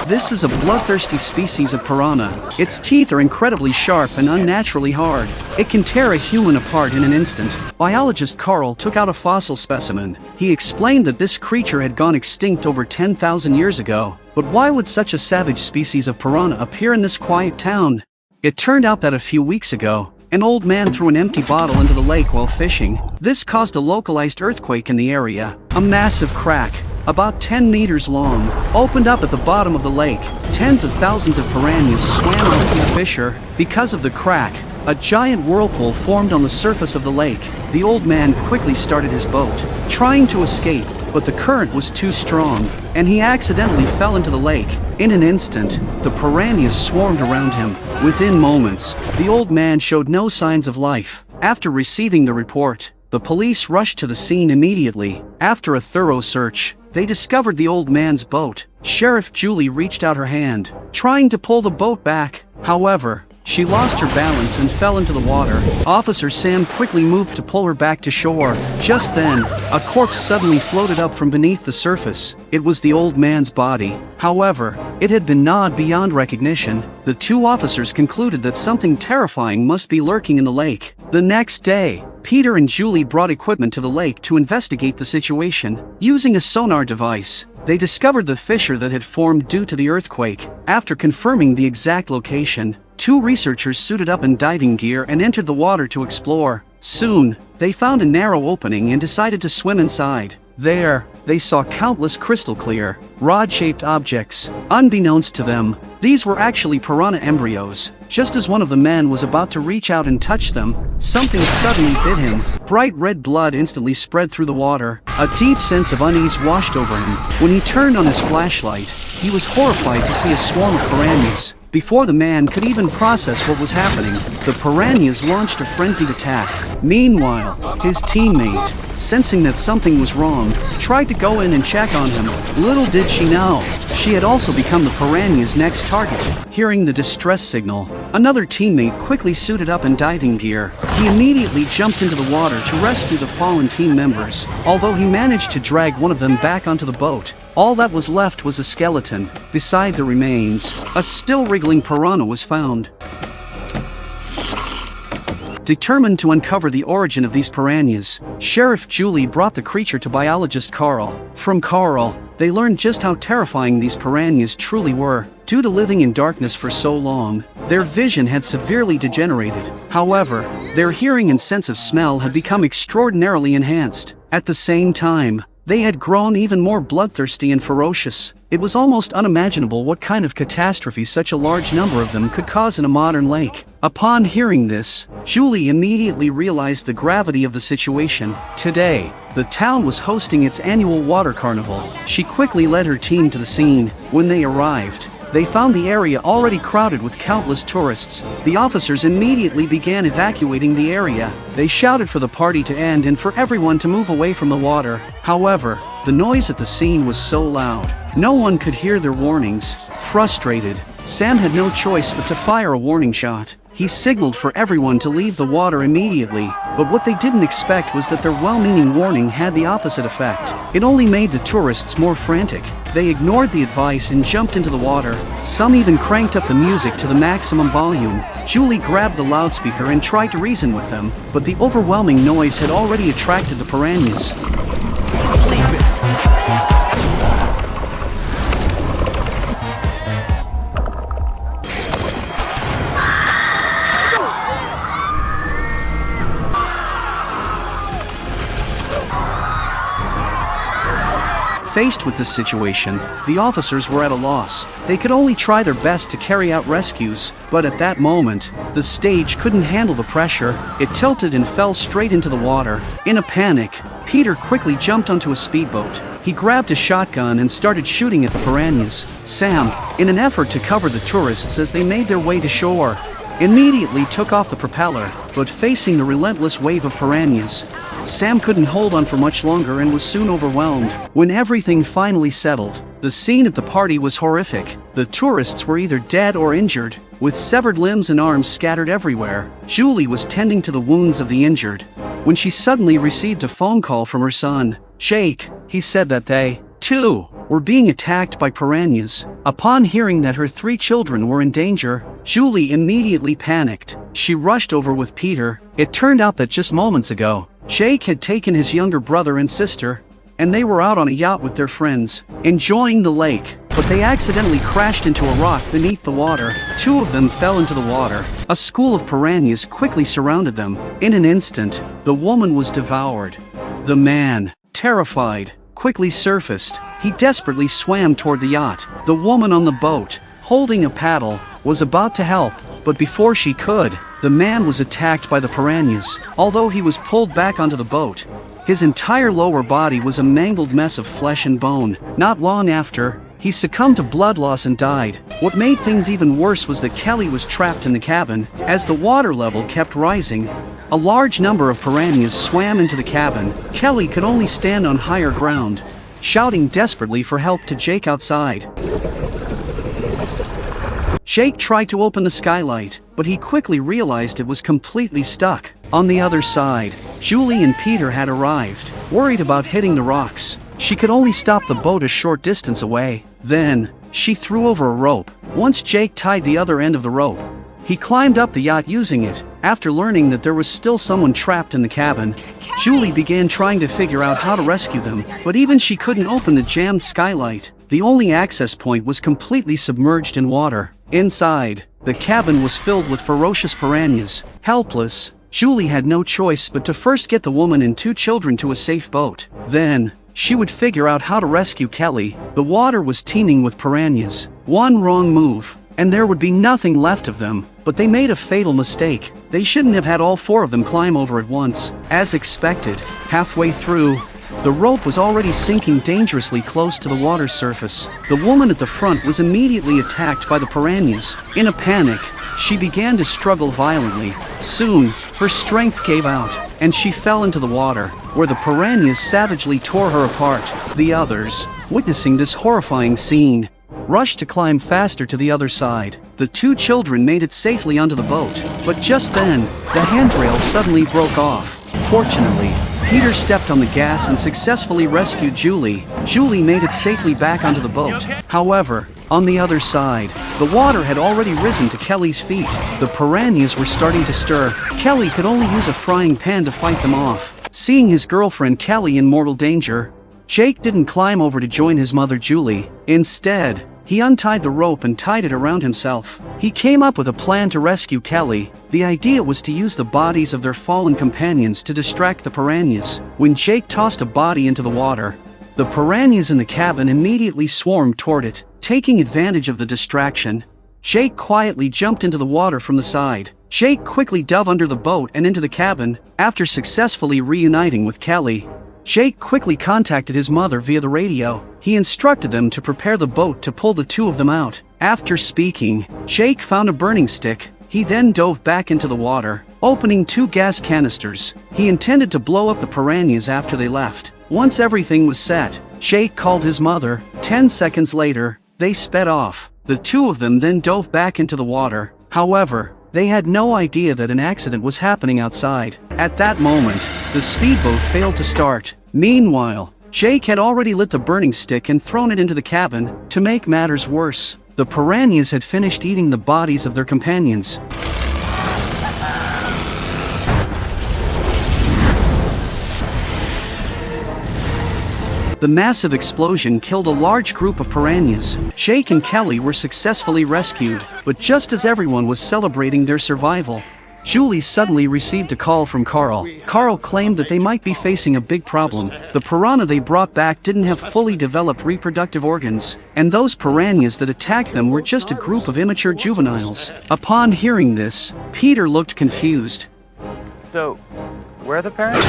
This is a bloodthirsty species of piranha. Its teeth are incredibly sharp and unnaturally hard. It can tear a human apart in an instant. Biologist Carl took out a fossil specimen. He explained that this creature had gone extinct over 10,000 years ago. But why would such a savage species of piranha appear in this quiet town? It turned out that a few weeks ago, an old man threw an empty bottle into the lake while fishing. This caused a localized earthquake in the area. A massive crack, about 10 meters long, opened up at the bottom of the lake. Tens of thousands of piranhas swam out through the fissure. Because of the crack, a giant whirlpool formed on the surface of the lake. The old man quickly started his boat, trying to escape, but the current was too strong, and he accidentally fell into the lake. In an instant, the piranhas swarmed around him. Within moments, the old man showed no signs of life. After receiving the report, the police rushed to the scene immediately. After a thorough search, they discovered the old man's boat. Sheriff Julie reached out her hand, trying to pull the boat back. However, she lost her balance and fell into the water. Officer Sam quickly moved to pull her back to shore. Just then, a corpse suddenly floated up from beneath the surface. It was the old man's body. However, it had been gnawed beyond recognition. The two officers concluded that something terrifying must be lurking in the lake. The next day, Peter and Julie brought equipment to the lake to investigate the situation. Using a sonar device, they discovered the fissure that had formed due to the earthquake. After confirming the exact location, two researchers suited up in diving gear and entered the water to explore. Soon, they found a narrow opening and decided to swim inside. There, they saw countless crystal-clear, rod-shaped objects. Unbeknownst to them, these were actually piranha embryos. Just as one of the men was about to reach out and touch them, something suddenly bit him. Bright red blood instantly spread through the water. A deep sense of unease washed over him. When he turned on his flashlight, he was horrified to see a swarm of piranhas. Before the man could even process what was happening, the piranhas launched a frenzied attack. Meanwhile, his teammate, sensing that something was wrong, tried to go in and check on him. Little did she know, she had also become the piranha's next target. Hearing the distress signal, another teammate quickly suited up in diving gear. He immediately jumped into the water to rescue the fallen team members. Although he managed to drag one of them back onto the boat, all that was left was a skeleton. Beside the remains, a still wriggling piranha was found. Determined to uncover the origin of these piranhas, Sheriff Julie brought the creature to biologist Carl. From Carl, they learned just how terrifying these piranhas truly were. Due to living in darkness for so long, their vision had severely degenerated. However, their hearing and sense of smell had become extraordinarily enhanced. At the same time, they had grown even more bloodthirsty and ferocious. It was almost unimaginable what kind of catastrophe such a large number of them could cause in a modern lake. Upon hearing this, Julie immediately realized the gravity of the situation. Today, the town was hosting its annual water carnival. She quickly led her team to the scene. When they arrived, they found the area already crowded with countless tourists. The officers immediately began evacuating the area. They shouted for the party to end and for everyone to move away from the water. However, the noise at the scene was so loud, no one could hear their warnings. Frustrated, Sam had no choice but to fire a warning shot. He signaled for everyone to leave the water immediately, but what they didn't expect was that their well-meaning warning had the opposite effect. It only made the tourists more frantic. They ignored the advice and jumped into the water. Some even cranked up the music to the maximum volume. Julie grabbed the loudspeaker and tried to reason with them, but the overwhelming noise had already attracted the piranhas. He's sleeping. Faced with this situation, the officers were at a loss. They could only try their best to carry out rescues, but at that moment, the stage couldn't handle the pressure. It tilted and fell straight into the water. In a panic, Peter quickly jumped onto a speedboat. He grabbed a shotgun and started shooting at the piranhas. Sam, in an effort to cover the tourists as they made their way to shore, immediately took off the propeller, but facing the relentless wave of piranhas, Sam couldn't hold on for much longer and was soon overwhelmed. When everything finally settled, the scene at the party was horrific. The tourists were either dead or injured, with severed limbs and arms scattered everywhere. Julie was tending to the wounds of the injured when she suddenly received a phone call from her son. Jake, he said that they, too, were being attacked by piranhas. Upon hearing that her 3 children were in danger, Julie immediately panicked. She rushed over with Peter. It turned out that just moments ago, Jake had taken his younger brother and sister, and they were out on a yacht with their friends, enjoying the lake, but they accidentally crashed into a rock beneath the water. 2 of them fell into the water. A school of piranhas quickly surrounded them. In an instant, the woman was devoured. The man, terrified, quickly surfaced. He desperately swam toward the yacht. The woman on the boat, holding a paddle, was about to help, but before she could, the man was attacked by the piranhas. Although he was pulled back onto the boat, his entire lower body was a mangled mess of flesh and bone. Not long after, he succumbed to blood loss and died. What made things even worse was that Kelly was trapped in the cabin. As the water level kept rising, a large number of piranhas swam into the cabin. Kelly could only stand on higher ground, shouting desperately for help to Jake outside. Jake tried to open the skylight, but he quickly realized it was completely stuck. On the other side, Julie and Peter had arrived. Worried about hitting the rocks, she could only stop the boat a short distance away. Then, she threw over a rope. Once Jake tied the other end of the rope, he climbed up the yacht using it. After learning that there was still someone trapped in the cabin, Julie began trying to figure out how to rescue them, but even she couldn't open the jammed skylight. The only access point was completely submerged in water. Inside, the cabin was filled with ferocious piranhas. Helpless, Julie had no choice but to first get the woman and 2 children to a safe boat. Then, she would figure out how to rescue Kelly. The water was teeming with piranhas. One wrong move, and there would be nothing left of them. But they made a fatal mistake. They shouldn't have had all 4 of them climb over at once. As expected, halfway through, the rope was already sinking dangerously close to the water's surface. The woman at the front was immediately attacked by the piranhas. In a panic, she began to struggle violently. Soon, her strength gave out, and she fell into the water, where the piranhas savagely tore her apart. The others, witnessing this horrifying scene, rushed to climb faster to the other side. The 2 children made it safely onto the boat, but just then, the handrail suddenly broke off. Fortunately, Peter stepped on the gas and successfully rescued Julie. Julie made it safely back onto the boat. However, on the other side, the water had already risen to Kelly's feet. The piranhas were starting to stir. Kelly could only use a frying pan to fight them off. Seeing his girlfriend Kelly in mortal danger, Jake didn't climb over to join his mother Julie. Instead, he untied the rope and tied it around himself. He came up with a plan to rescue Kelly. The idea was to use the bodies of their fallen companions to distract the piranhas. When Jake tossed a body into the water, the piranhas in the cabin immediately swarmed toward it. Taking advantage of the distraction, Jake quietly jumped into the water from the side. Jake quickly dove under the boat and into the cabin. After successfully reuniting with Kelly, Jake quickly contacted his mother via the radio. He instructed them to prepare the boat to pull the 2 of them out. After speaking, Jake found a burning stick. He then dove back into the water, opening 2 gas canisters. He intended to blow up the piranhas after they left. Once everything was set, Jake called his mother. 10 seconds later, they sped off. The 2 of them then dove back into the water. However, they had no idea that an accident was happening outside. At that moment, the speedboat failed to start. Meanwhile, Jake had already lit the burning stick and thrown it into the cabin. To make matters worse, the piranhas had finished eating the bodies of their companions. The massive explosion killed a large group of piranhas. Jake and Kelly were successfully rescued, but just as everyone was celebrating their survival, Julie suddenly received a call from Carl. Carl claimed that they might be facing a big problem. The piranha they brought back didn't have fully developed reproductive organs, and those piranhas that attacked them were just a group of immature juveniles. Upon hearing this, Peter looked confused. So, where are the parents?